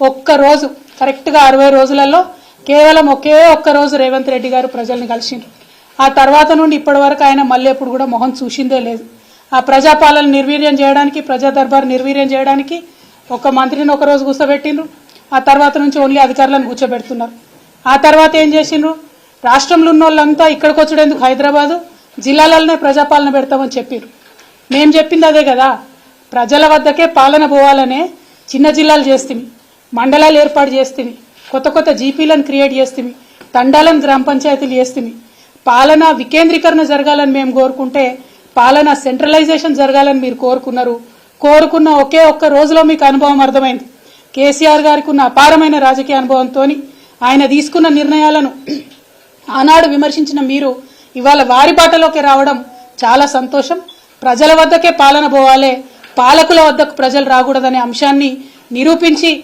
ఒక్క రోజు కరెక్ట్గా 60 రోజులలో కేవలం ఒకే ఒక్క రోజు రేవంత్ రెడ్డి గారు ప్రజల్ని కలిసిండ్రు. ఆ తర్వాత నుండి ఇప్పటి వరకు ఆయన మళ్ళీ ఎప్పుడు కూడా మొహం చూసిందే లేదు. ఆ ప్రజాపాలన నిర్వీర్యం చేయడానికి, ప్రజా దర్బార్ నిర్వీర్యం చేయడానికి ఒక మంత్రిని ఒక రోజు కూర్చోబెట్టిండ్రు. ఆ తర్వాత నుంచి ఓన్లీ అధికారులను కూర్చోబెడుతున్నారు. ఆ తర్వాత ఏం చేసిండ్రు, రాష్ట్రంలో ఉన్న వాళ్ళంతా ఇక్కడికి వచ్చేందుకు హైదరాబాదు జిల్లాలలోనే ప్రజాపాలన పెడతామని చెప్పారు. మేము చెప్పింది అదే కదా, ప్రజల వద్దకే పాలన పోవాలనే చిన్న జిల్లాలు చేస్తుంది, మండలాలు ఏర్పాటు చేస్తుంది, కొత్త కొత్త జీపీలను క్రియేట్ చేస్తుంది, తండాలను గ్రామ పంచాయతీలు చేస్తుంది. పాలన వికేంద్రీకరణ జరగాలని మేము కోరుకుంటే పాలన సెంట్రలైజేషన్ జరగాలని మీరు కోరుకున్నారు. కోరుకున్న ఒకే ఒక్క రోజులో మీకు అనుభవం అర్థమైంది. కేసీఆర్ గారికి ఉన్న అపారమైన రాజకీయ అనుభవంతో ఆయన తీసుకున్న నిర్ణయాలను ఆనాడు విమర్శించిన మీరు ఇవాళ వారి బాటలోకి రావడం చాలా సంతోషం. ప్రజల వద్దకే పాలన పోవాలి, పాలకుల వద్దకు ప్రజలు రాకూడదనే అంశాన్ని నిరూపించి